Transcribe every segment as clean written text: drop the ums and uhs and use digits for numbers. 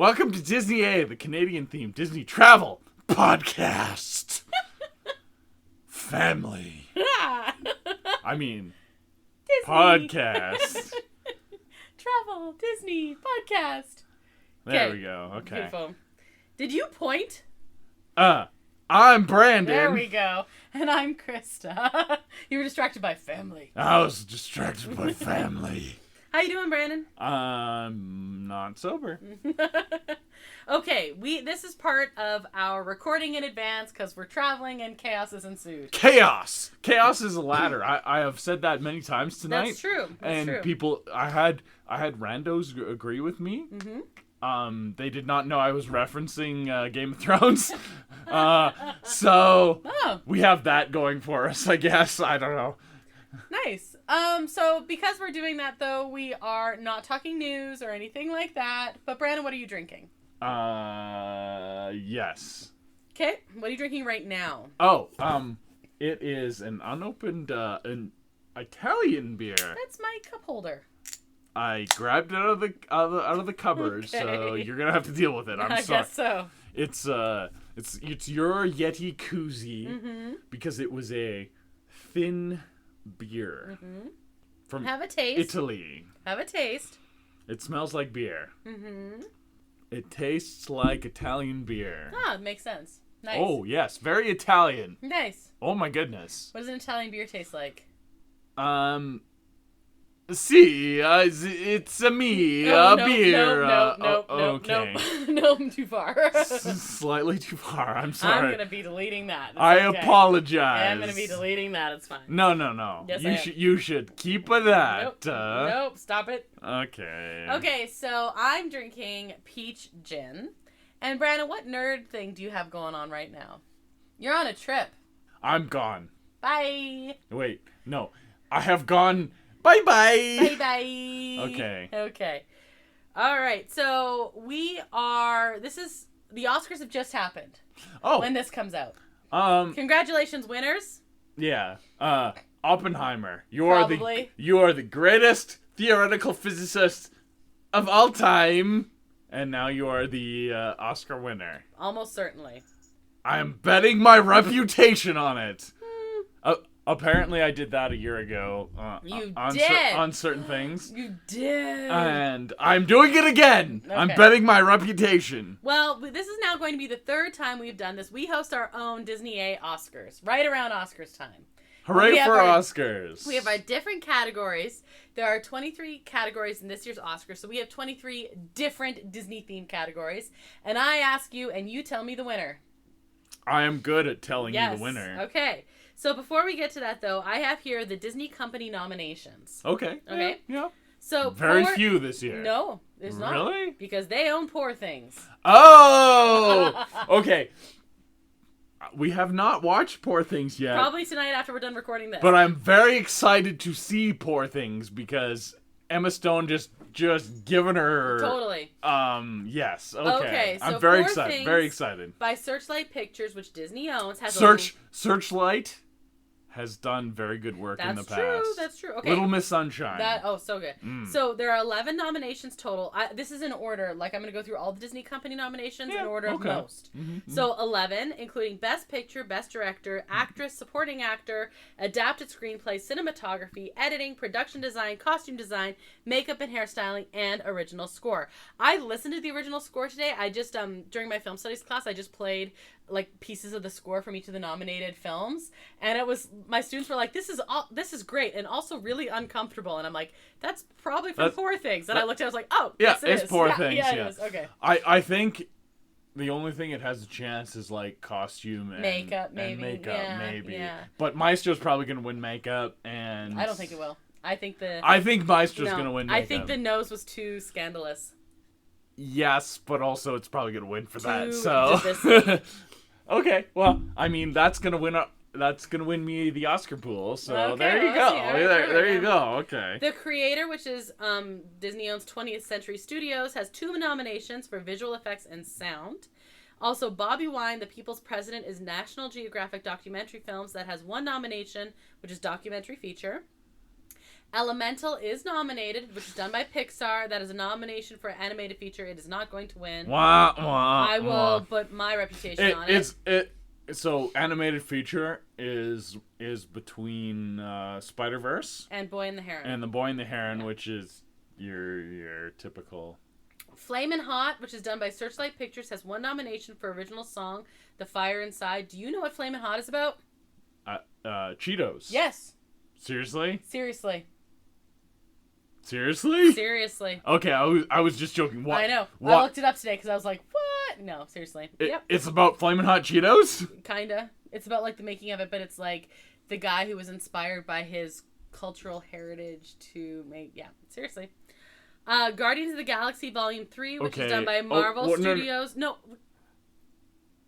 Welcome to Disney A, the Canadian-themed Disney travel podcast. Family. I mean, Disney. podcast. Travel, Disney, podcast. There we go. Okay. Beautiful. Did you point? I'm Brandon. There we go. And I'm Krysta. You were distracted by family. I was distracted by family. How you doing, Brandon? Not sober. Okay, this is part of our recording in advance because we're traveling and chaos has ensued. Chaos is a ladder. I have said that many times tonight. That's true. That's true. People, I had randos agree with me. Mm-hmm. They did not know I was referencing Game of Thrones. So we have that going for us, I guess. I don't know. Nice. So because we're doing that, though, we are not talking news or anything like that. But Brandon, what are you drinking? Yes. Okay. What are you drinking right now? Oh, it is an unopened, an Italian beer. That's my cup holder. I grabbed it out of the cupboard, Okay. so you're gonna have to deal with it. I'm sorry. I guess so. It's your Yeti koozie because it was a thin beer from Have a taste. Italy. Have a taste. It smells like beer. It tastes like Italian beer. Ah, it makes sense. Nice. Oh yes, very Italian. Nice. Oh my goodness. What does an Italian beer taste like? It's a beer. No, okay. No, I'm too far. Slightly too far. I'm sorry. I'm gonna be deleting that. It's I okay. apologize. I'm gonna be deleting that. It's fine. No. Yes, You should keep that. Nope. Stop it. Okay. Okay, so I'm drinking peach gin. And Brandon, what nerd thing do you have going on right now? You're on a trip. I'm gone. Bye. Wait, no. I have gone. Bye-bye. Bye-bye. Okay. All right, so the Oscars have just happened. Oh. When this comes out. Congratulations, winners. Yeah. Oppenheimer. You Probably. are the greatest theoretical physicist of all time. And now you are the Oscar winner. Almost certainly. I am betting my reputation on it. Apparently, I did that a year ago. You on did. On certain things. You did. And I'm doing it again. Okay. I'm betting my reputation. Well, this is now going to be the third time we've done this. We host our own Disney A Oscars, right around Oscars time. Hooray for Oscars. We have our different categories. There are 23 categories in this year's Oscars, so we have 23 different Disney-themed categories. And I ask you, and you tell me the winner. I am good at telling you the winner. Okay. So before we get to that, though, I have here the Disney Company nominations. Okay. Yeah. So very few this year. No, there's not. Really? Because they own Poor Things. Oh! Okay. We have not watched Poor Things yet. Probably tonight after we're done recording this. But I'm very excited to see Poor Things because Emma Stone just given her... Totally. Yes. Okay. So I'm very Poor excited. Things Very excited. By Searchlight Pictures, which Disney owns, has Searchlight has done very good work in the past. That's true. Okay. Little Miss Sunshine. So good. So there are 11 nominations total. This is in order. Like, I'm going to go through all the Disney Company nominations in order of most. So 11, including Best Picture, Best Director, Actress, Supporting Actor, Adapted Screenplay, Cinematography, Editing, Production Design, Costume Design, Makeup and Hairstyling, and Original Score. I listened to the original score today. I just, during my film studies class, I just played like pieces of the score from each of the nominated films, and it was, my students were like, this is great and also really uncomfortable, and I'm like, that's probably from Poor Things. And I looked at it, I was like, oh yeah, yes, it's Poor Things. Yeah, it is. Okay. I think the only thing it has a chance is like costume and makeup, maybe. Yeah. But Maestro's probably gonna win makeup, and I don't think it will. I think Maestro's gonna win makeup. I think the nose was too scandalous. Yes, but also it's probably gonna win for that. So okay, well, I mean that's gonna win me the Oscar pool. So okay, there you go. There you go. Okay. The Creator, which is Disney owns 20th Century Studios, has 2 nominations for visual effects and sound. Also, Bobby Wine, The People's President, is National Geographic Documentary Films that has 1 nomination, which is documentary feature. Elemental is nominated, which is done by Pixar. That is a nomination for animated feature. It is not going to win. I will put my reputation on it. So animated feature is between Spider-Verse and Boy and the Heron. And the Boy and the Heron, which is your typical. Flamin' Hot, which is done by Searchlight Pictures, has 1 nomination for original song, The Fire Inside. Do you know what Flamin' Hot is about? Cheetos. Yes. Seriously? Seriously. Seriously? Seriously. Okay, I was just joking. What? I know. What? I looked it up today because I was like, what? No, seriously. Yep. It's about Flamin' Hot Cheetos? Kinda. It's about like the making of it, but it's like the guy who was inspired by his cultural heritage to make. Yeah, seriously. Guardians of the Galaxy Volume 3, which is done by Marvel Studios. No.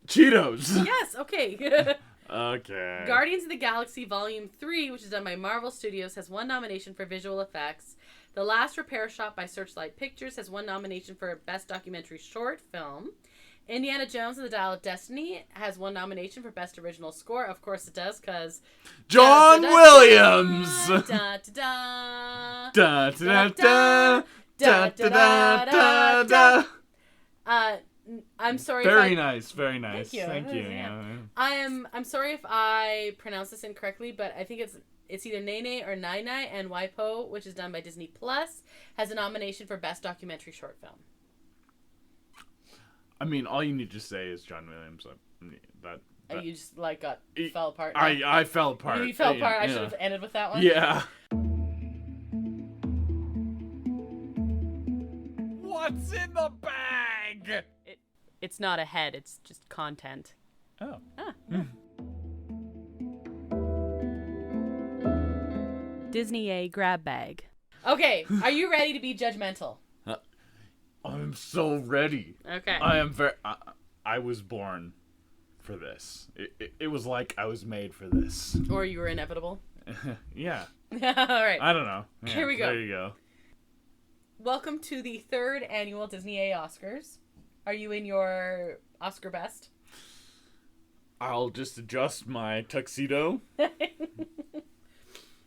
Cheetos. Yes. Okay. Okay. Guardians of the Galaxy Volume 3, which is done by Marvel Studios, has 1 nomination for visual effects. The Last Repair Shop by Searchlight Pictures has 1 nomination for Best Documentary Short Film. Indiana Jones and the Dial of Destiny has 1 nomination for Best Original Score. Of course it does, because... John Williams! Da-da-da! Da-da-da! Da-da-da! I'm sorry. Very nice. Thank you. Yeah. I'm sorry if I pronounce this incorrectly, but I think it's either Nene or Nai, and Waipo, which is done by Disney Plus, has a nomination for Best Documentary Short Film. I mean, all you need to say is John Williams. You just fell apart. I fell apart. You fell apart. I should have ended with that one. Yeah. What's in the bag? It's not a head. It's just content. Oh. Disney A grab bag. Okay, are you ready to be judgmental? I'm so ready. Okay. I am very. I was born for this. It was like I was made for this. Or you were inevitable. Yeah. All right. I don't know. Yeah, here we go. There you go. Welcome to the 3rd annual Disney A Oscars. Are you in your Oscar best? I'll just adjust my tuxedo.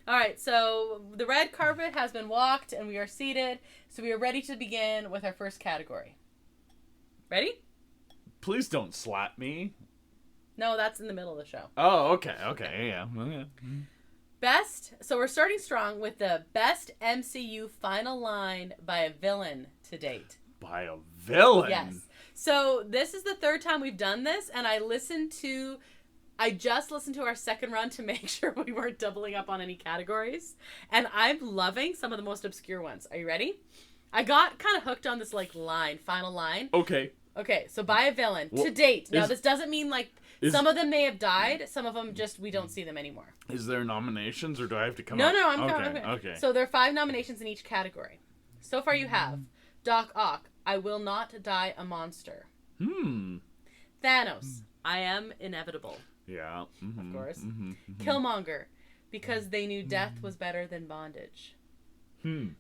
All right, so the red carpet has been walked and we are seated. So we are ready to begin with our first category. Ready? Please don't slap me. No, that's in the middle of the show. Oh, okay, yeah. Best, so we're starting strong with the best MCU final line by a villain to date. By a villain? Yes. So this is the 3rd time we've done this, and I just listened to our second run to make sure we weren't doubling up on any categories. And I'm loving some of the most obscure ones. Are you ready? I got kind of hooked on this final line. Okay. Okay, so by a villain to date. Now this doesn't mean some of them may have died. Some of them we don't see them anymore. Is there nominations or do I have to come No, up? I'm coming. Okay. So there are 5 nominations in each category. So far you have Doc Ock, I Will Not Die a Monster. Thanos, I Am Inevitable. Yeah. Of course. Killmonger, Because They Knew Death Was Better Than Bondage.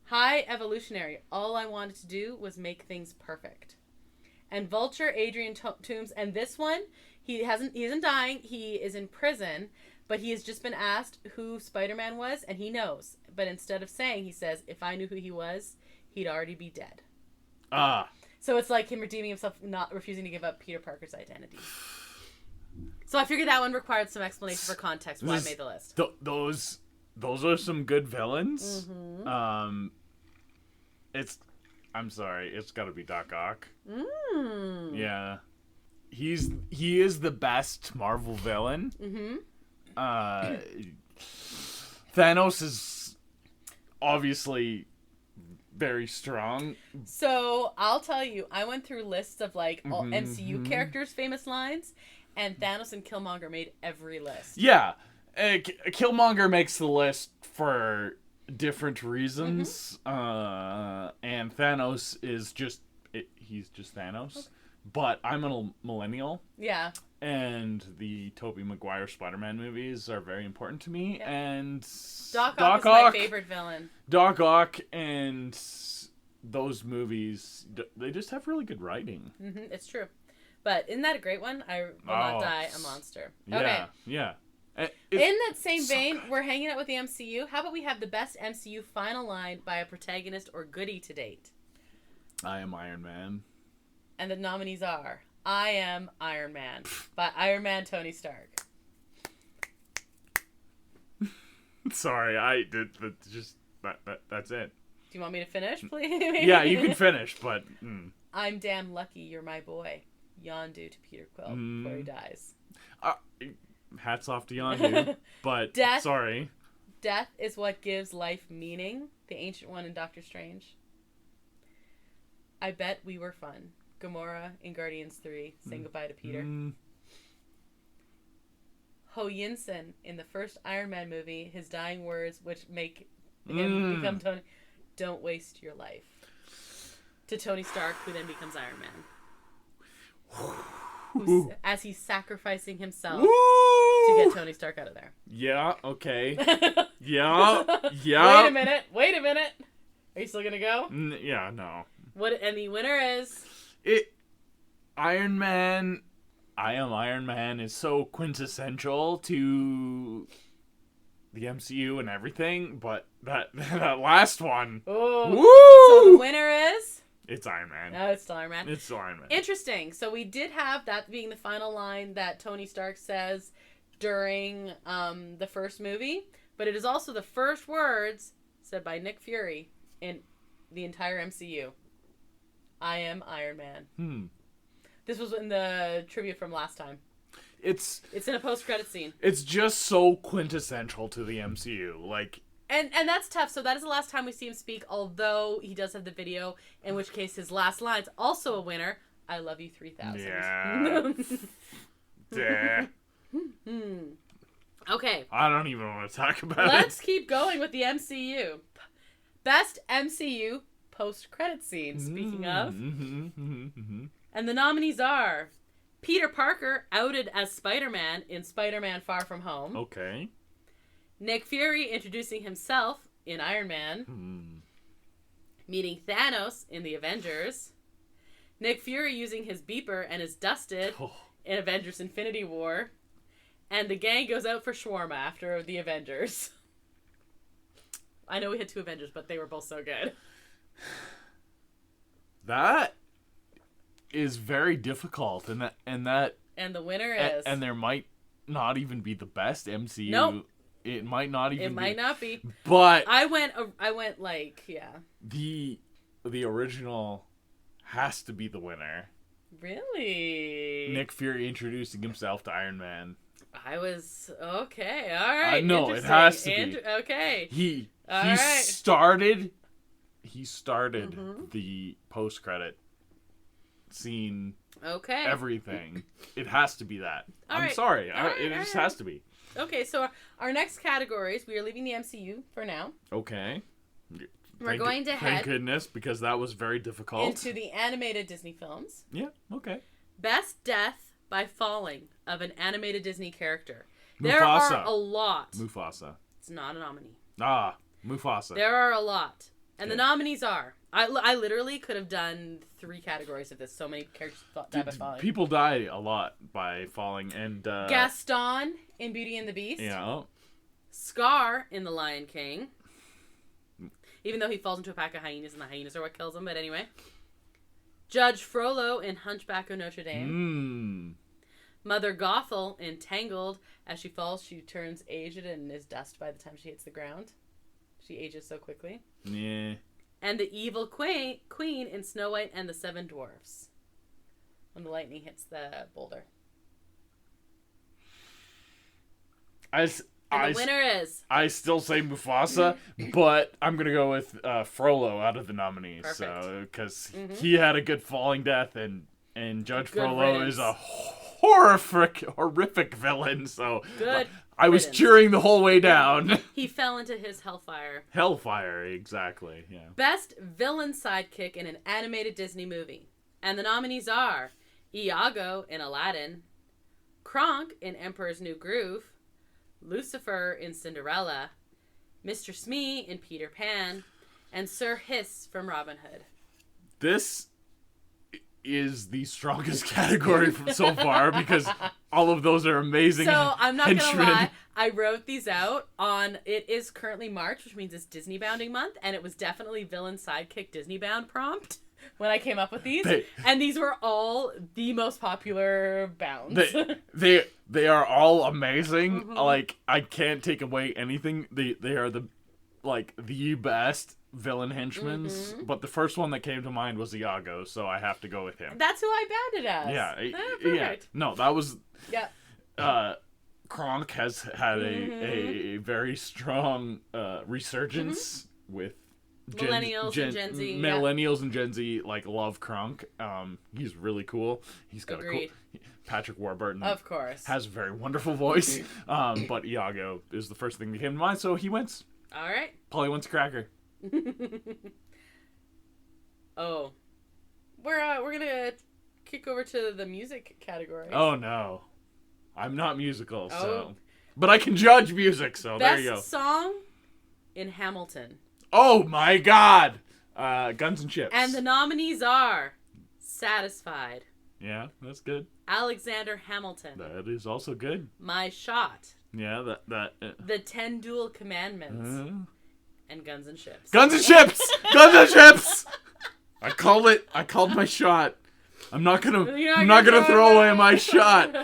High Evolutionary, All I Wanted to Do Was Make Things Perfect. And Vulture, Adrian Toomes, and this one, he isn't dying, he is in prison, but he has just been asked who Spider-Man was, and he knows. But instead of saying, he says, if I knew who he was, he'd already be dead. So it's like him redeeming himself, not refusing to give up Peter Parker's identity. So I figured that one required some explanation for context why I made the list. Those are some good villains. I'm sorry, it's got to be Doc Ock. Yeah, he is the best Marvel villain. Thanos is obviously very strong. So I'll tell you, I went through lists of all MCU characters' famous lines, and Thanos and Killmonger made every list. Yeah, Killmonger makes the list for different reasons, and Thanos is he's just Thanos. Okay. But I'm a millennial. Yeah. And the Tobey Maguire Spider-Man movies are very important to me. Yeah. And Doc Ock is my favorite villain. Doc Ock and those movies, they just have really good writing. It's true. But isn't that a great one? I Will Not Die a Monster. Okay. Yeah. In that same vein, we're hanging out with the MCU. How about we have the best MCU final line by a protagonist or goodie to date? I am Iron Man. And the nominees are I am Iron Man by Iron Man Tony Stark. Sorry, I did just that's it. Do you want me to finish, please? Yeah, you can finish, but I'm damn lucky you're my boy. Yondu to Peter Quill before he dies. Hats off to Yondu, but sorry. Death is what gives life meaning. The Ancient One in Doctor Strange. I bet we were fun. Gamora in Guardians 3 saying goodbye to Peter. Ho Yinsen in the first Iron Man movie, his dying words which make him become Tony. Don't waste your life. To Tony Stark, who then becomes Iron Man. As he's sacrificing himself to get Tony Stark out of there. Yeah, okay. Yeah. Wait a minute. Are you still gonna go? Yeah, no. And the winner is... Iron Man... I am Iron Man is so quintessential to the MCU and everything, but that last one... Oh. Woo! So the winner is... It's Iron Man. No, it's still Iron Man. It's still Iron Man. Interesting. So we did have that being the final line that Tony Stark says during the first movie, but it is also the first words said by Nick Fury in the entire MCU. I am Iron Man. This was in the trivia from last time. It's in a post-credit scene. It's just so quintessential to the MCU. Like... And that's tough. So that is the last time we see him speak, although he does have the video, in which case his last line's also a winner. I love you 3000. Yeah. Okay. I don't even want to talk about Let's keep going with the MCU. Best MCU post-credit scene, speaking of. And the nominees are Peter Parker outed as Spider-Man in Spider-Man Far From Home. Okay. Nick Fury introducing himself in Iron Man. Meeting Thanos in the Avengers. Nick Fury using his beeper and is dusted in Avengers Infinity War. And the gang goes out for shawarma after the Avengers. I know we had 2 Avengers, but they were both so good. That is very difficult, and the winner is... And there might not even be the best MCU. Nope. It might not even be. It might not be. But... I went like, yeah. The original has to be the winner. Really? Nick Fury introducing himself to Iron Man. I was... Okay, alright. No, it has to be. Okay. He started the post-credit scene. Okay. Everything. It has to be that. All I'm right. sorry. It just has to be. Okay, so our next categories, we are leaving the MCU for now. Okay. We're going to head... Thank goodness, because that was very difficult. Into the animated Disney films. Yeah, okay. Best death by falling of an animated Disney character. Mufasa. There are a lot. Mufasa. It's not a nominee. Mufasa. There are a lot. And the nominees are... I literally could have done 3 categories of this. So many characters die by falling. People die a lot by falling. And Gaston in Beauty and the Beast. Yeah. Scar in The Lion King. Even though he falls into a pack of hyenas and the hyenas are what kills him. But anyway. Judge Frollo in Hunchback of Notre Dame. Mother Gothel in Tangled. As she falls, she turns aged and is dust by the time she hits the ground. She ages so quickly. Yeah. And the evil queen in Snow White and the 7 Dwarfs. When the lightning hits the boulder. The winner is... I still say Mufasa, but I'm going to go with Frollo out of the nominees. Perfect. So, because he had a good falling death, and Judge Frollo is a horrific villain. So good I was cheering the whole way down. He fell into his hellfire. Hellfire, exactly. Yeah. Best villain sidekick in an animated Disney movie. And the nominees are Iago in Aladdin, Kronk in Emperor's New Groove, Lucifer in Cinderella, Mr. Smee in Peter Pan, and Sir Hiss from Robin Hood. This is the strongest category so far because all of those are amazing. So I'm not gonna lie, I wrote these out on. It is currently March, which means it's Disney bounding month, and it was definitely villain sidekick Disney bound prompt when I came up with these, and these were all the most popular bounds. They are all amazing. Mm-hmm. Like I can't take away anything. They are the best villain henchmen. Mm-hmm. But the first one that came to mind was Iago, so I have to go with him. That's who I bounded as. Yeah, Perfect. yeah. No, that was. Yeah. Kronk has had a very strong resurgence with Millennials and Gen Z. Millennials and Gen Z love Kronk. He's really cool. He's got Agreed. a cool. Patrick Warburton, Of course, has a very wonderful voice. But Iago is the first thing that came to mind, so he wins. All right. Polly wants a cracker. Oh, we're gonna kick over to the music category. Oh no, I'm not musical, so but I can judge music. So Best there you go. Song in Hamilton. Oh my God, Guns and Chips. And the nominees are Satisfied. Yeah, that's good. Alexander Hamilton. That is also good. My Shot. Yeah, that. The 10 Dual Commandments. And Guns and Chips. Guns and Chips. Guns and Chips. I called it. I called my shot. I'm not gonna throw away my shot.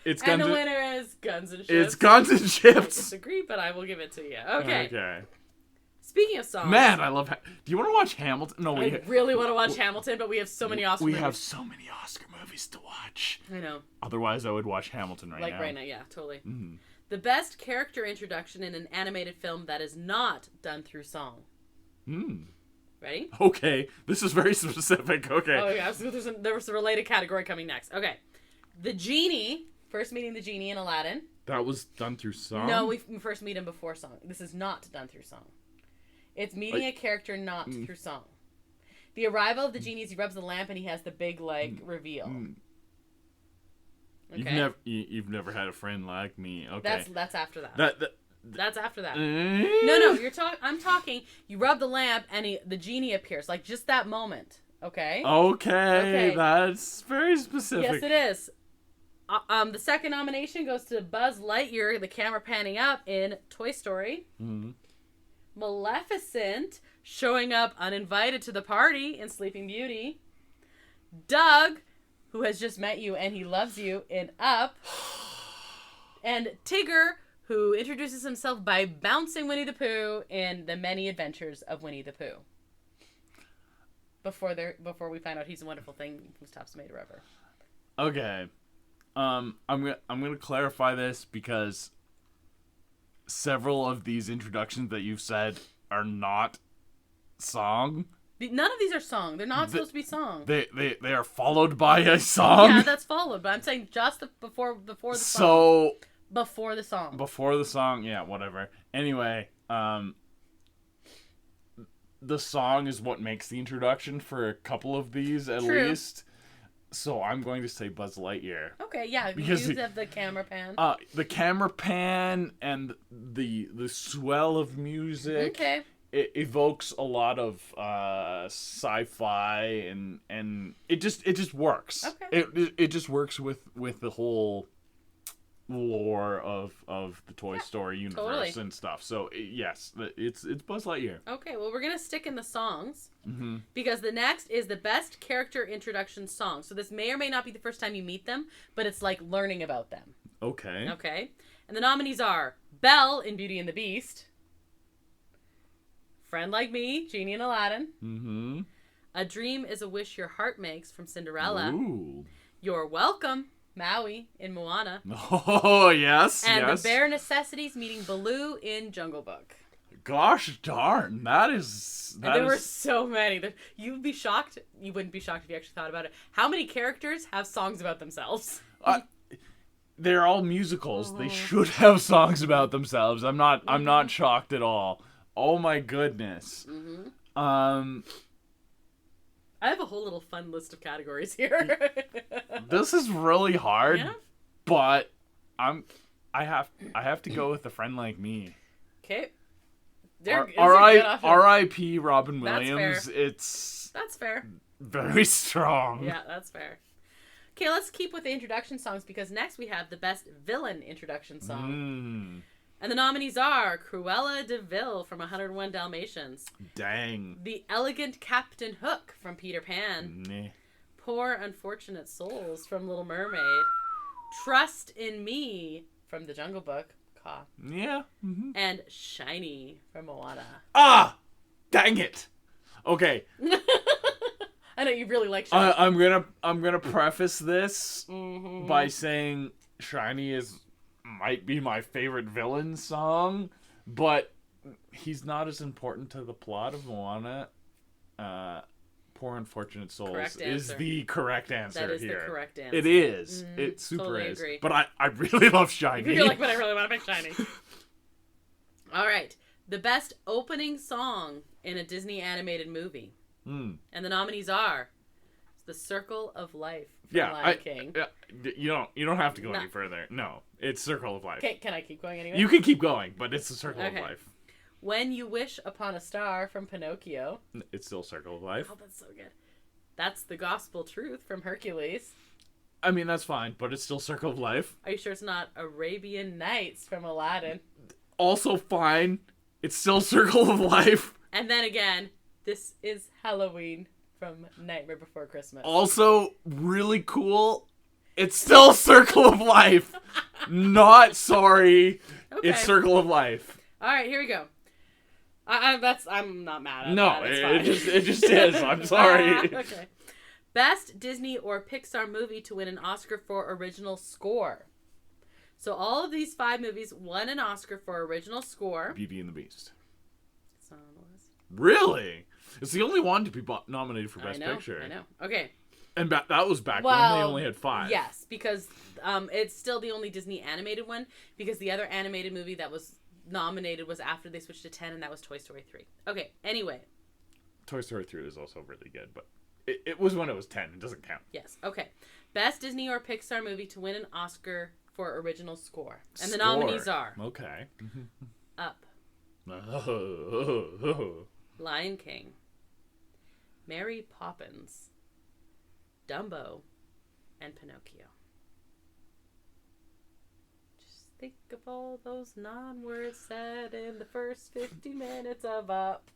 It's Guns. And the winner is Guns and Chips. It's Guns and I Chips. disagree, but I will give it to you. Okay. Okay. Speaking of songs. Man, I love. Do you want to watch Hamilton? No, I really want to watch Hamilton, but we have so many Oscar movies. We have so many Oscar movies to watch. I know. Otherwise, I would watch Hamilton right now. Right now, yeah, totally. Mm-hmm. The best character introduction in an animated film that is not done through song. Ready? Okay. This is very specific. Okay. Oh, yeah. So there was a related category coming next. Okay. The genie. First meeting the genie in Aladdin. That was done through song? No, we first meet him before song. This is not done through song. It's meeting a character not through song. The arrival of the genie is he rubs the lamp and he has the big, reveal. Okay. You've never had a friend like me. Okay. That's after that. That's after that. No, No, I'm talking. You rub the lamp and the genie appears. Just that moment. Okay? Okay. That's very specific. Yes, it is. The second nomination goes to Buzz Lightyear, the camera panning up in Toy Story. Mm-hmm. Maleficent showing up uninvited to the party in Sleeping Beauty. Doug, who has just met you and he loves you in Up. And Tigger, who introduces himself by bouncing Winnie the Pooh in The Many Adventures of Winnie the Pooh. Before we find out he's a wonderful thing who stops Maid River. Okay. I'm gonna clarify this because several of these introductions that you've said are not song. None of these are song. They're not supposed to be song. They are followed by a song. Yeah, that's followed. But I'm saying just before the song. So before the song. Before the song, yeah, whatever. Anyway, the song is what makes the introduction for a couple of these at least. So I'm going to say Buzz Lightyear. Okay, yeah, because you have the camera pan. The camera pan and the swell of music. Okay. It evokes a lot of sci-fi and it just works. Okay. It just works with the whole lore of the Toy Story universe and stuff. So yes, it's Buzz Lightyear. Okay, well we're gonna stick in the songs because the next is the best character introduction song. So this may or may not be the first time you meet them, but it's like learning about them. Okay. Okay, and the nominees are Belle in Beauty and the Beast, Friend Like Me, Genie and Aladdin, A Dream Is a Wish Your Heart Makes from Cinderella, Ooh. You're Welcome, Maui in Moana. Oh, yes, and The Bare Necessities meeting Baloo in Jungle Book. Gosh darn, that is... There were so many. You'd be shocked. You wouldn't be shocked if you actually thought about it. How many characters have songs about themselves? They're all musicals. They should have songs about themselves. I'm not shocked at all. Oh my goodness. I have a whole little fun list of categories here. This is really hard, yeah? but I have to go with A Friend Like Me. Okay. R.I.P. Robin Williams. That's fair. very strong. Yeah, that's fair. Okay, let's keep with the introduction songs because next we have the best villain introduction song. And the nominees are Cruella de Vil from 101 Dalmatians. Dang. The Elegant Captain Hook from Peter Pan. Nah. Poor Unfortunate Souls from Little Mermaid. Trust in Me from The Jungle Book. Caw. Yeah. Mm-hmm. And Shiny from Moana. Ah! Dang it! Okay. I know you really like Shiny. I'm gonna preface this by saying Shiny might be my favorite villain song, but he's not as important to the plot of Moana. Poor Unfortunate Souls is the correct answer here. That is the correct answer. It is. It super totally is. Agree. But I really love Shiny. You're like, but I really want to pick Shiny. All right. The best opening song in a Disney animated movie. And the nominees are The Circle of Life from Lion King. You don't have to go any further. No, it's Circle of Life. Okay, can I keep going anyway? You can keep going, but it's the Circle of Life. When You Wish Upon a Star from Pinocchio. It's still Circle of Life. Oh, that's so good. That's The Gospel Truth from Hercules. I mean, that's fine, but it's still Circle of Life. Are you sure it's not Arabian Nights from Aladdin? Also fine. It's still Circle of Life. And then again, This Is Halloween from Nightmare Before Christmas. Also really cool. It's still Circle of Life. Not sorry. Okay. It's Circle of Life. All right, here we go. I'm not mad at that. No, it just is. I'm sorry. Okay. Best Disney or Pixar movie to win an Oscar for original score. So all of these 5 movies won an Oscar for original score. Beauty and the Beast. It's not on the list. Really? It's the only one to be nominated for Best Picture. I know. Okay. And that was back when they only had 5. Yes, because it's still the only Disney animated one, because the other animated movie that was nominated was after they switched to 10, and that was Toy Story 3. Okay, anyway. Toy Story 3 was also really good, but it was when it was 10. It doesn't count. Yes, okay. Best Disney or Pixar movie to win an Oscar for original score. And the nominees are... Okay. Up. Lion King. Mary Poppins. Dumbo. And Pinocchio. Think of all those non-words said in the first 50 minutes of Up.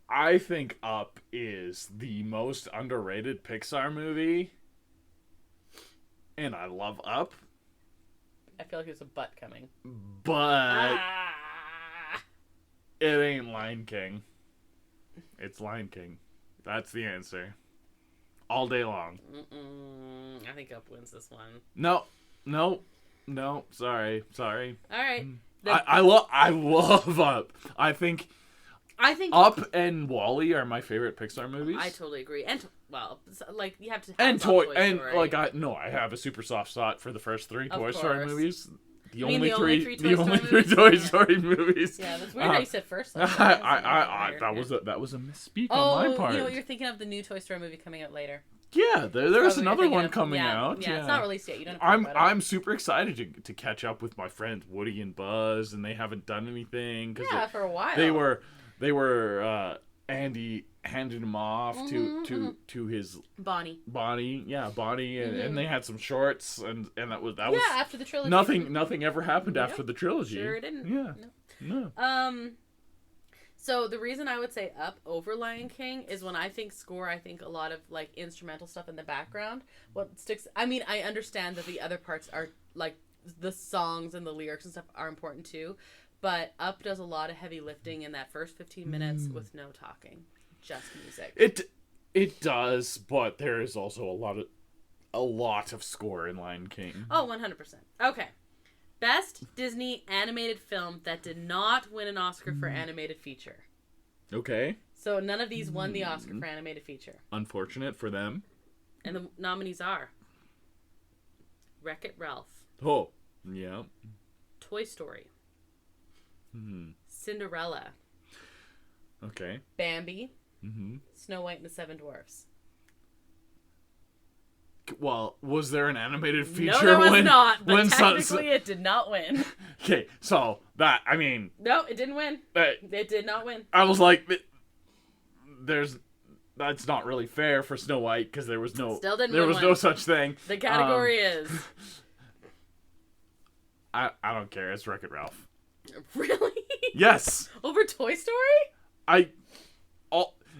I think Up is the most underrated Pixar movie. And I love Up. I feel like there's a butt coming. But it ain't Lion King. It's Lion King. That's the answer. All day long. I think Up wins this one. No, sorry. All right. I love Up. I think Up and WALL-E are my favorite Pixar movies. I totally agree. And like you have to. Have Toy Story. I have a super soft spot for the first 3 Toy Story movies. The only three Toy Story movies. Yeah, that's weird how you said first. That was a misspeak on my part. You know what? You're thinking of the new Toy Story movie coming out later. Yeah, there's another one coming out. Yeah, it's not released yet. You don't have to about I'm super excited to catch up with my friends Woody and Buzz, and they haven't done anything. For a while. They were Andy handed him off to his Bonnie, and they had some shorts, and that was after the trilogy. Nothing ever happened after the trilogy. Sure didn't. Yeah. No. So the reason I would say Up over Lion King is when I think score, I think a lot of like instrumental stuff in the background. What sticks? I mean, I understand that the other parts are like the songs and the lyrics and stuff are important too, but Up does a lot of heavy lifting in that first 15 minutes with no talking, just music. It does, but there is also a lot of score in Lion King. Oh, 100%. Okay. Best Disney animated film that did not win an Oscar for animated feature. Okay. So none of these won the Oscar for animated feature. Unfortunate for them. And the nominees are Wreck-It Ralph. Oh, yeah. Toy Story. Cinderella. Okay. Bambi. Snow White and the Seven Dwarfs. Well, was there an animated feature? No, there was not. But technically, it did not win. Okay, so that no, it didn't win. It did not win. I was like, there's that's not really fair for Snow White because there was no no such thing. The category is. I don't care. It's Wreck-It Ralph. Really? Yes. Over Toy Story?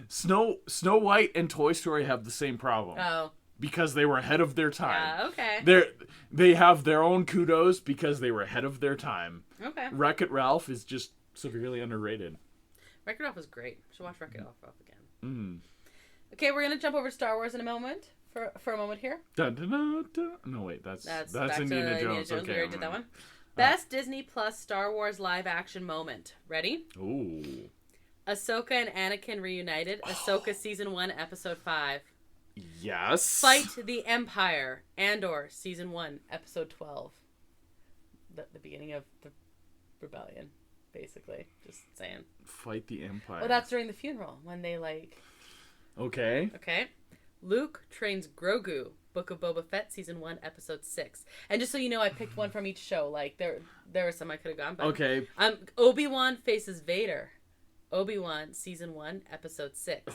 Snow White and Toy Story have the same problem. Oh. Because they were ahead of their time. Yeah, okay. They have their own kudos because they were ahead of their time. Okay. Wreck-It Ralph is just severely underrated. Wreck-It Ralph was great. Should watch Wreck-It Ralph again. Mm. Okay, we're gonna jump over to Star Wars in a moment. For a moment here. Dun, dun, dun, dun. No, wait, that's Indiana Jones. Okay, We already did that one. Best Disney Plus Star Wars live action moment. Ready? Ooh. Ahsoka and Anakin reunited. Ahsoka Season 1, Episode 5. Yes. Fight the Empire. Andor Season 1, Episode 12. The beginning of the rebellion, basically. Just saying. Fight the Empire. Oh, that's during the funeral when they Okay. Okay. Luke trains Grogu. Book of Boba Fett, Season 1, Episode 6. And just so you know, I picked one from each show. Like, there were some I could have gone by. Okay. Obi-Wan faces Vader. Obi-Wan, Season 1, Episode 6.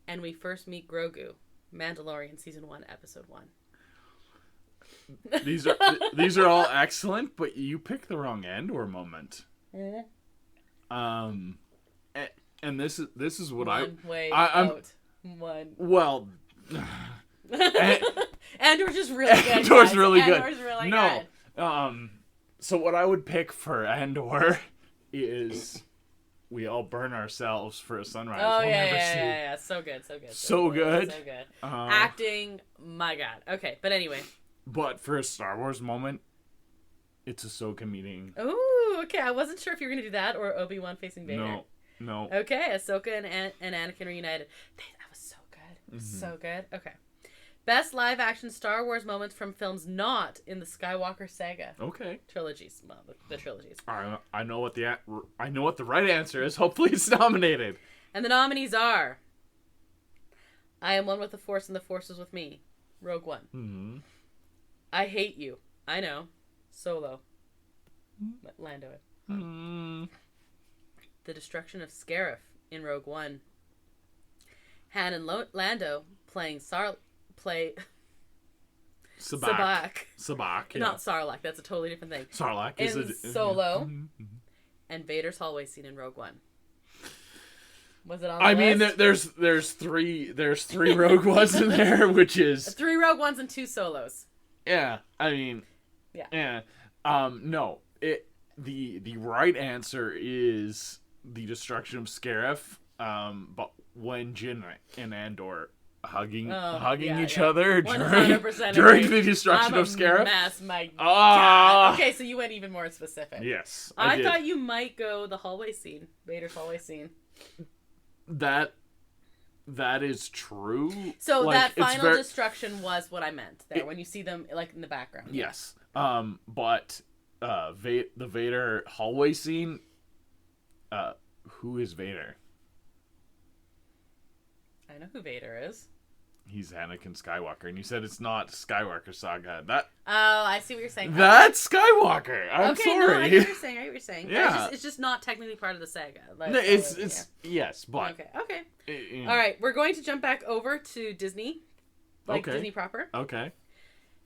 And we first meet Grogu. Mandalorian, Season 1, Episode 1. These are all excellent, but you picked the wrong Andor moment. Mm-hmm. And this is what I'm out. Well, Andor's just really good. Andor's really good. Andor's really no. good. So what I would pick for Andor is we all burn ourselves for a sunrise. Oh, yeah. So good. So good. Acting, my God. Okay, but anyway. But for a Star Wars moment, it's Ahsoka meeting. Ooh, okay. I wasn't sure if you were going to do that or Obi-Wan facing Vader. No. Okay, Ahsoka and Anakin reunited. That was so good. Mm-hmm. So good. Okay. Best live-action Star Wars moments from films not in the Skywalker saga. Okay. Trilogies. Well, the trilogies. I know what the right answer is. Hopefully it's nominated. And the nominees are I Am One with the Force and the Force is with Me. Rogue One. Mm-hmm. I Hate You. I Know. Solo. Lando. Mm-hmm. The Destruction of Scarif in Rogue One. Han and Lando playing Sabak. Sabak, yeah. Not Sarlacc. That's a totally different thing. Sarlacc is in Solo. Mm-hmm. And Vader's hallway scene in Rogue One. Was it on the list? Mean, there's three Rogue Ones in there, which is 3 Rogue Ones and 2 Solos. Yeah, I mean, yeah. No, the right answer is the Destruction of Scarif. But when Jyn and Andor hugging each other during the Destruction of Scarif. Mess, my God. Okay, so you went even more specific. Yes, I thought you might go the hallway scene, Vader's hallway scene. That is true. So that final destruction was what I meant there when you see them like in the background. Yes. But the Vader hallway scene. Who is Vader? I know who Vader is. He's Anakin Skywalker, and you said it's not Skywalker Saga. Oh, I see what you're saying. That's Skywalker. I'm sorry. No, I hear what you're saying. Yeah. It's just not technically part of the saga. Like, no, it's yes, but okay. All right, we're going to jump back over to Disney, Disney proper. Okay.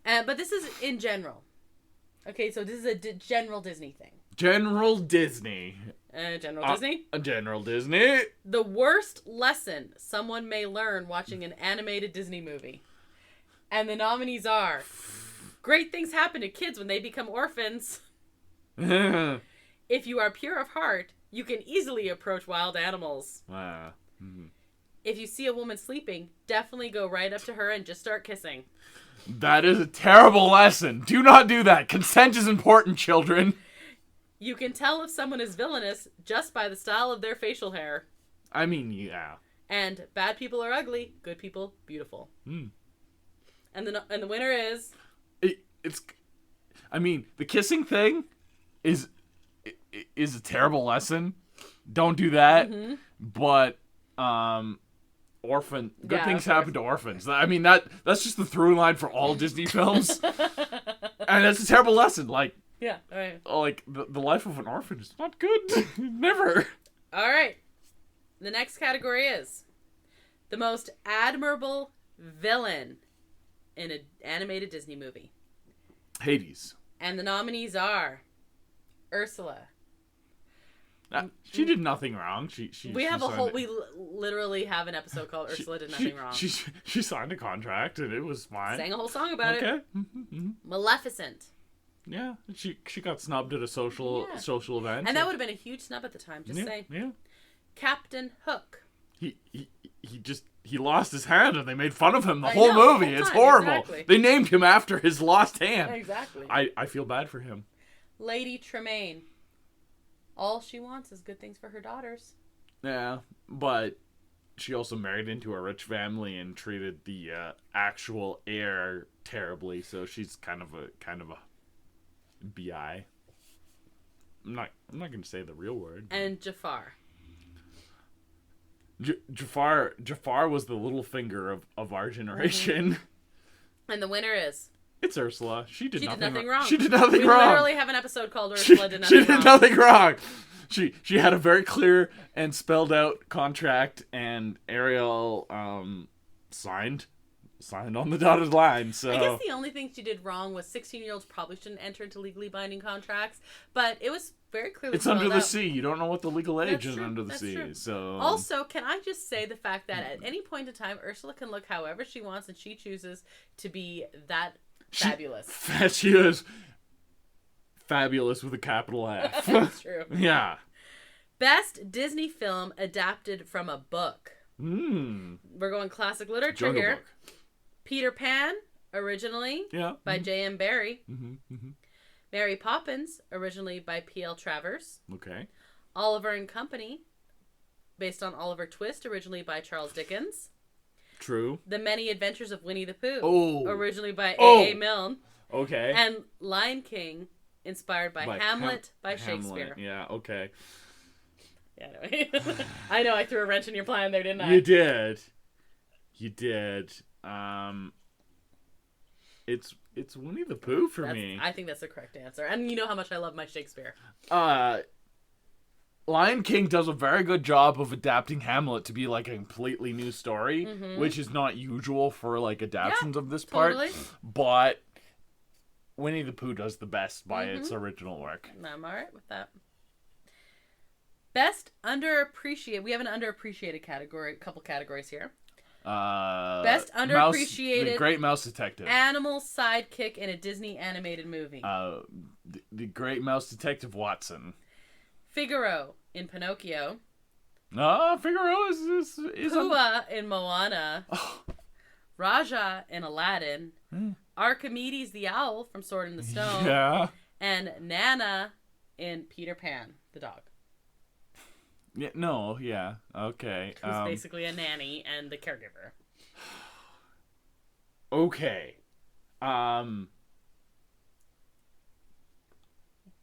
But this is in general. Okay, so this is a general Disney thing. General Disney. Disney? General Disney. The worst lesson someone may learn watching an animated Disney movie. And the nominees are great things happen to kids when they become orphans. If you are pure of heart, you can easily approach wild animals. Wow. Mm-hmm. If you see a woman sleeping, definitely go right up to her and just start kissing. That is a terrible lesson. Do not do that. Consent is important, children. You can tell if someone is villainous just by the style of their facial hair. I mean, yeah. And bad people are ugly, good people beautiful. Mm. And the winner is. It's. I mean, the kissing thing is a terrible lesson. Don't do that. Mm-hmm. But good things happen to orphans. I mean that's just the through line for all Disney films, and that's a terrible lesson. Like. Yeah, all right. Like, the life of an orphan is not good. Never. All right. The next category is The most admirable villain in an animated Disney movie. Hades. And the nominees are Ursula. She did nothing wrong. We literally have an episode called Ursula Did Nothing Wrong. She signed a contract and it was fine. Sang a whole song about it. Okay. Maleficent. Yeah, she got snubbed at a social event. And that would have been a huge snub at the time, just saying. Yeah. Captain Hook. He lost his hand and they made fun of him the whole movie. It's horrible. Exactly. They named him after his lost hand. Exactly. I feel bad for him. Lady Tremaine. All she wants is good things for her daughters. Yeah, but she also married into a rich family and treated the actual heir terribly, so she's kind of a bi. I'm not going to say the real word. And Jafar. Jafar was the little finger of our generation. And the winner is... It's Ursula. She did nothing wrong. She did nothing wrong. We literally have an episode called Ursula Did Nothing Wrong. She did nothing wrong. She had a very clear and spelled out contract, and Ariel signed on the dotted line. So I guess the only thing she did wrong was 16-year-olds probably shouldn't enter into legally binding contracts, but it was very clearly it's under the sea. You don't know what the legal age is under the sea. True. So also, can I just say the fact that at any point in time, Ursula can look however she wants, and she chooses to be that fabulous. She is fabulous with a capital F. That's true. Yeah. Best Disney film adapted from a book. We're going classic literature Jungle here. Book. Peter Pan, originally by J.M. Barrie. Mary Poppins, originally by P.L. Travers. Okay. Oliver and Company, based on Oliver Twist, originally by Charles Dickens. True. The Many Adventures of Winnie the Pooh, originally by A.A. Milne. Okay. And Lion King, inspired by Hamlet by Shakespeare. Yeah, okay. Yeah, anyway. I know I threw a wrench in your plan there, didn't I? You did. It's Winnie the Pooh for me. I think that's the correct answer. And you know how much I love my Shakespeare. Lion King does a very good job of adapting Hamlet to be like a completely new story, which is not usual for like adaptations of this part. But Winnie the Pooh does the best by its original work. I'm alright with that. Best underappreciated. We have an underappreciated category, a couple categories here. Best underappreciated The Great Mouse Detective. Animal sidekick in a Disney animated movie. The Great Mouse Detective Watson. Figaro in Pinocchio. Figaro is Pua in Moana. Raja in Aladdin. Archimedes the Owl from Sword in the Stone. Yeah. And Nana in Peter Pan, the dog. Yeah, no, yeah, okay. Who's basically a nanny and the caregiver. Okay.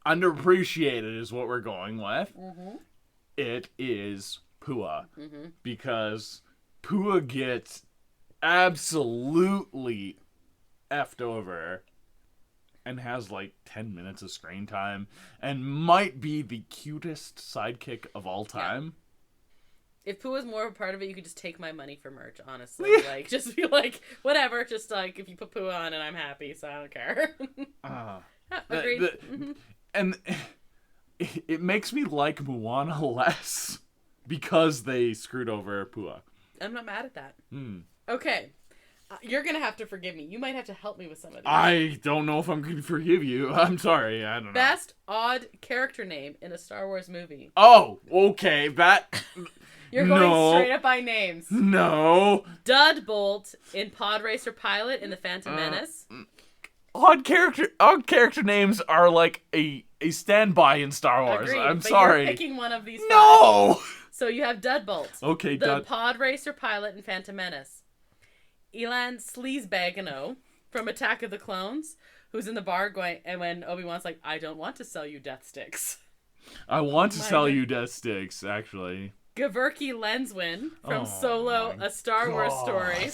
Underappreciated is what we're going with. It is Pua. Because Pua gets absolutely effed over and has like 10 minutes of screen time and might be the cutest sidekick of all time. Yeah. If Pooh was more of a part of it, you could just take my money for merch, honestly. Like, just be like, whatever, just like, if you put Pooh on and I'm happy, so I don't care. Agreed. And it makes me like Moana less because they screwed over Pua. I'm not mad at that. Okay. You're going to have to forgive me. You might have to help me with some of these. I don't know if I'm going to forgive you. I'm sorry. I don't know. Best odd character name in a Star Wars movie. Oh, okay. That... You're going straight up by names. No. Dudbolt in Pod Racer Pilot in The Phantom Menace. Odd character names are like a standby in Star Wars. Agreed, I'm but sorry. You're picking one of these five. No! So you have Dudbolt. Okay, the Pod Racer Pilot in Phantom Menace. Elan Sleazebagano from Attack of the Clones, who's in the bar going, and when Obi-Wan's like, I don't want to sell you death sticks. I want to sell you death sticks, actually. Gaverki Lenswin from Solo, A Star Wars Story.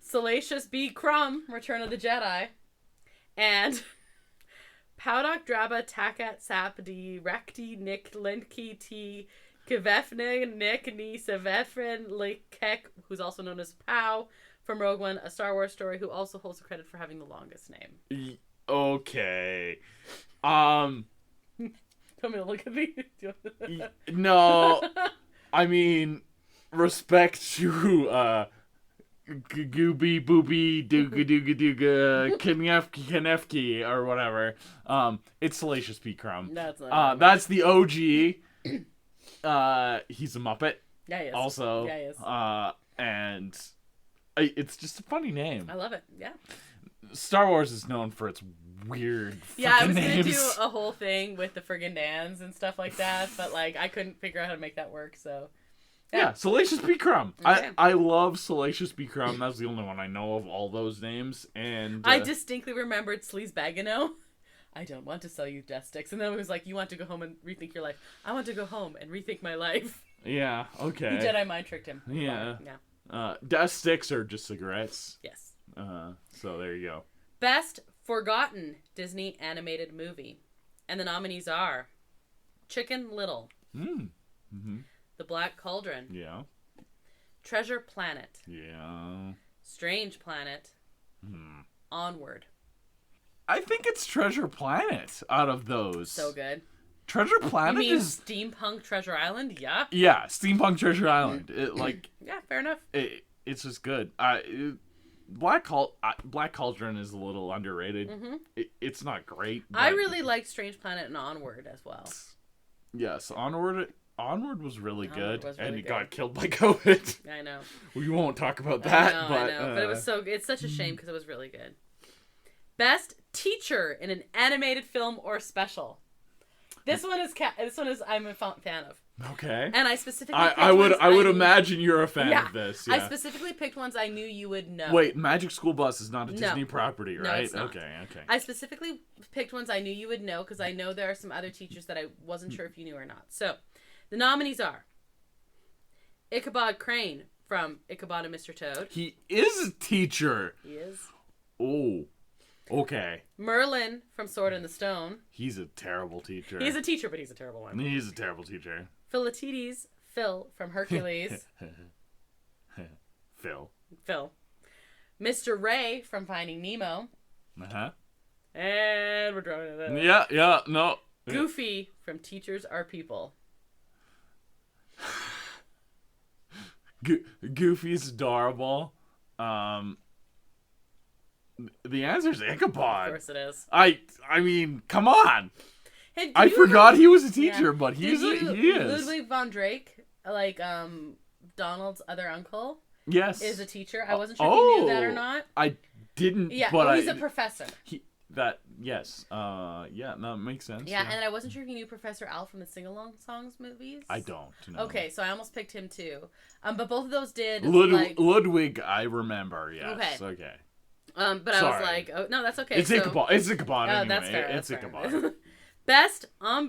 Salacious B. Crumb, Return of the Jedi. And Powdock Draba Takat Sapdi Rekti Nick Lentki T Kvefne, Nick, Sevefren, Lekek, who's also known as Pow, from Rogue One, a Star Wars story, who also holds the credit for having the longest name. Okay. Want me to look at these? No. I mean, respect to, Gooby Booby Dooga Dooga Dooga Kenefki or whatever. It's Salacious P. Crumb. That's not that's the OG. He's a Muppet. Yeah, he is. Also. Yeah, he is. And it's just a funny name. I love it. Yeah. Star Wars is known for its weird Yeah, I was names. gonna do a whole thing with the friggin' Dans and stuff like that, but like I couldn't figure out how to make that work, so Yeah, Salacious P. Crumb. Okay. I love Salacious P. Crumb. That's the only one I know of all those names. And I distinctly remembered Sleaze Bagano. I don't want to sell you death sticks. And then it was like, you want to go home and rethink your life. I want to go home and rethink my life. Yeah, okay. Jedi mind tricked him. Yeah. Yeah. Death sticks are just cigarettes. Yes. So there you go. Best Forgotten Disney Animated Movie. And the nominees are Chicken Little. Mm-hmm. The Black Cauldron. Yeah. Treasure Planet. Yeah. Strange Planet. Onward. I think it's Treasure Planet out of those. So good. Treasure Planet You mean is Steampunk Treasure Island? Yeah. Yeah, Steampunk Treasure Island. It Yeah, fair enough. it's just good. Black Cauldron is a little underrated. Mm-hmm. It's not great. I really like Strange Planet and Onward as well. Yes, Onward was really good, was really and it good. got killed by COVID. I know. We won't talk about that. I but know. But it was it's such a shame because it was really good. Best Teacher in an Animated Film or Special. This one is I'm a fan of. Okay. And I specifically I would imagine you're a fan of this. Yeah. I specifically picked ones I knew you would know. Wait, Magic School Bus is not a Disney property, right? No, it's not. Okay. I specifically picked ones I knew you would know because I know there are some other teachers that I wasn't sure if you knew or not. So, the nominees are Ichabod Crane from Ichabod and Mr. Toad. He is a teacher. He is. Oh. Okay. Merlin from Sword in the Stone. He's a terrible teacher. He's a teacher, but he's a terrible one. He's a terrible teacher. Philatides, Phil from Hercules. Phil. Mr. Ray from Finding Nemo. Uh-huh. And we're drawing it in. Yeah, no. Goofy from Teachers Are People. Goofy's adorable. The answer's Ichabod. Of course it is. I mean, come on. Hey, I forgot he was a teacher, but he is. Ludwig von Drake, like Donald's other uncle, yes, is a teacher. I wasn't sure if you knew that or not. I didn't. Yeah, but he's a professor. That makes sense. Yeah, and I wasn't sure if you knew Professor Al from the Sing Along Songs movies. I don't. No. Okay, so I almost picked him too. But both of those did. Ludwig, I remember. Yes. Okay. But I was like, oh no, that's okay. It's Ichabod. It's Ichabod anyway. That's fair. It's fair. Ichabod. Best.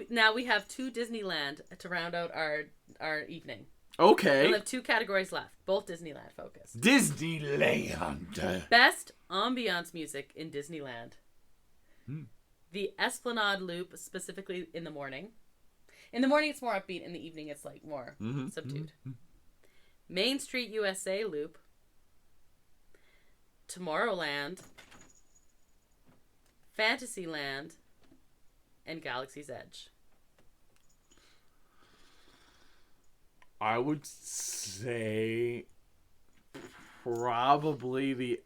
Now we have 2 Disneyland to round out our evening. Okay. We have 2 categories left, both Disneyland focused. Disneyland. Best ambiance music in Disneyland. The Esplanade Loop, specifically in the morning. In the morning, it's more upbeat. In the evening, it's like more subdued. Main Street USA Loop. Tomorrowland. Fantasyland. And Galaxy's Edge. I would say probably the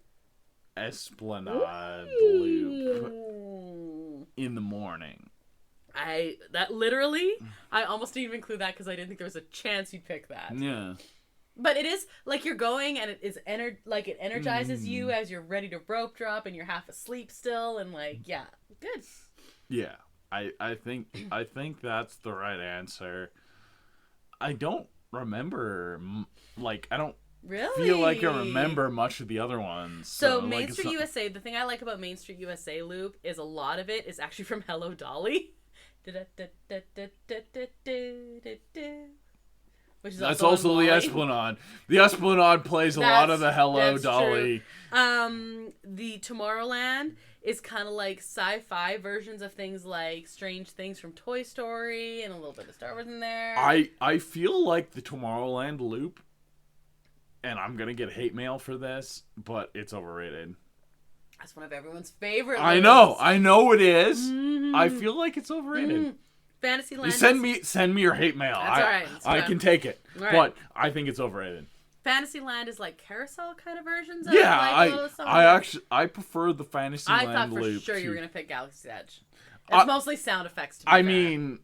Esplanade Loop in the morning. I almost didn't even include that because I didn't think there was a chance you'd pick that. Yeah. But it is like you're going and it is it energizes you as you're ready to rope drop and you're half asleep still and good. Yeah. I think that's the right answer. I don't remember I don't really feel like I remember much of the other ones. So Main Street USA, the thing I like about Main Street USA Loop is a lot of it is actually from Hello Dolly. Which is that's also the Esplanade. The Esplanade plays a lot of the Hello Dolly. True. The Tomorrowland is kind of like sci-fi versions of things like strange things from Toy Story and a little bit of Star Wars in there. I feel like the Tomorrowland loop, and I'm gonna get hate mail for this, but it's overrated. That's one of everyone's favorite. I know it is. Mm-hmm. I feel like it's overrated. Mm-hmm. Fantasyland. Send me your hate mail. That's all right. I can take it, but I think it's overrated. Fantasyland is like carousel kind of versions. I prefer the Fantasyland. I thought for loop sure you were gonna pick Galaxy's Edge. It's mostly sound effects. To be fair. Mean,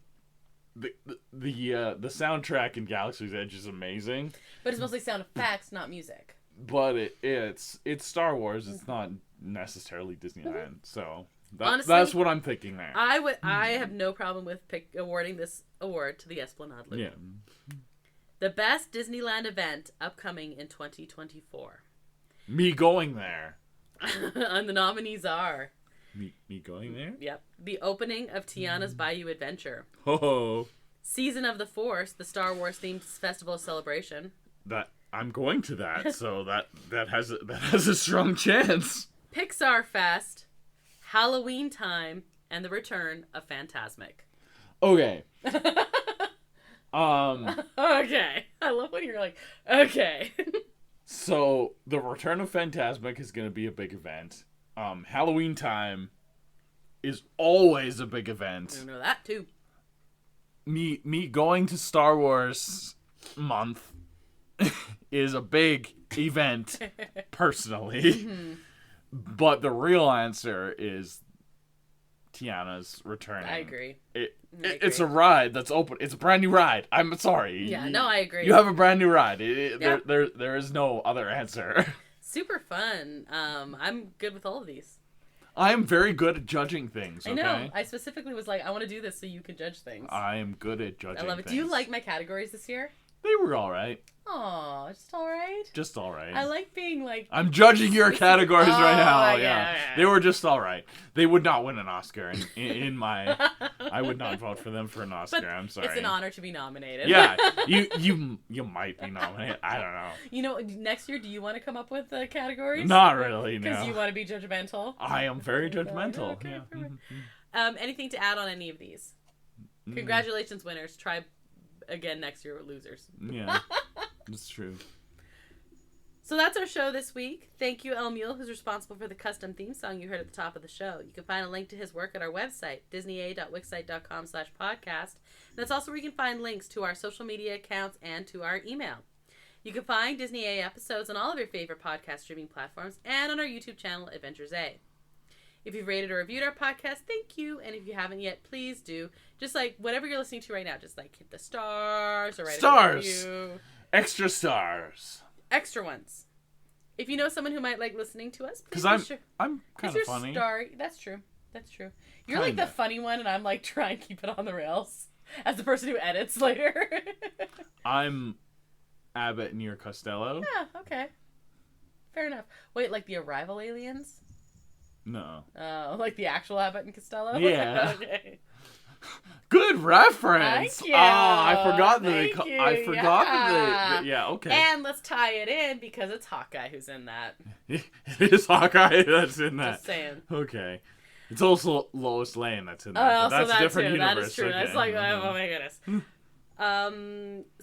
the soundtrack in Galaxy's Edge is amazing, but it's mostly sound effects, not music. But it's Star Wars. It's not necessarily Disneyland, so honestly, that's what I'm thinking there. I have no problem with awarding this award to the Esplanade Loop. Yeah. The best Disneyland event upcoming in 2024. Me going there. And the nominees are me going there. Yep. The opening of Tiana's Bayou Adventure. Oh. Season of the Force, the Star Wars themed festival celebration. That I'm going to that, so that has a strong chance. Pixar Fest, Halloween Time, and the return of Fantasmic. Okay. Okay. I love when you're like, okay. So the return of Fantasmic is going to be a big event. Halloween Time is always a big event. I know that too. Me going to Star Wars month is a big event, personally. Mm-hmm. But the real answer is Tiana's returning. I agree. It's a ride that's open. It's a brand new ride. I'm sorry. Yeah, no, I agree. You have a brand new ride. There is no other answer. Super fun. I'm good with all of these. I'm very good at judging things. Okay? I know. I specifically was like, I want to do this so you can judge things. I am good at judging. I love it. Things. Do you like my categories this year? They were all right. Aw, just all right? Just all right. I like being like... I'm judging your categories right now. Yeah. They were just all right. They would not win an Oscar in my... I would not vote for them for an Oscar. But I'm sorry. It's an honor to be nominated. Yeah. You might be nominated. I don't know. You know, next year, do you want to come up with the categories? Not really, no. Because you want to be judgmental? I am very judgmental. Okay, yeah. Anything to add on any of these? Congratulations, winners. Try again next year, losers. Yeah. That's true. So that's our show this week. Thank you, El Mule, who's responsible for the custom theme song you heard at the top of the show. You can find a link to his work at our website, disneya.wixsite.com/podcast. That's also where you can find links to our social media accounts and to our email. You can find Disney A episodes on all of your favorite podcast streaming platforms and on our YouTube channel, Adventures A. If you've rated or reviewed our podcast, thank you. And if you haven't yet, please do. Just like whatever you're listening to right now, just like hit the stars or write a review. Extra stars. Extra ones. If you know someone who might like listening to us, please because I'm kind of funny. That's true. You're like the funny one, and I'm like trying to keep it on the rails as the person who edits later. I'm Abbott and you're Costello. Yeah. Okay. Fair enough. Wait, like the Arrival aliens? No. Oh, like the actual Abbott and Costello? Yeah. Okay. Good reference. Thank you. I forgot that. Yeah, okay. And let's tie it in because it's Hawkeye who's in that. It is Hawkeye that's in that. Just saying. Okay. It's also Lois Lane that's in that. That's a different too. universe. That is true. Okay. That's like, oh my goodness.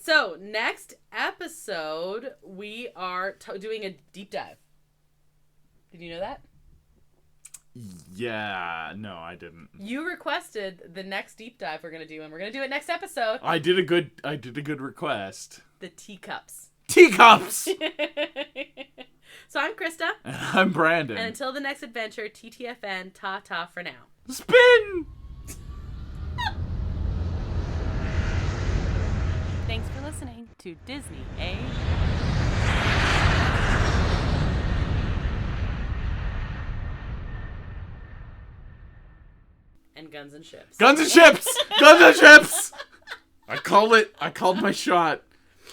So next episode we are doing a deep dive. Did you know that? Yeah, no, I didn't. You requested the next deep dive we're gonna do, and we're gonna do it next episode. I did a good request. The teacups. Teacups. So I'm Krysta. And I'm Brandon. And until the next adventure, TTFN, ta-ta for now. Spin! Thanks for listening to Disney A. And Guns and Ships. Guns and Ships! Guns and Ships! I called it. I called my shot.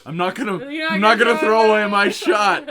I'm not gonna throw away my shot.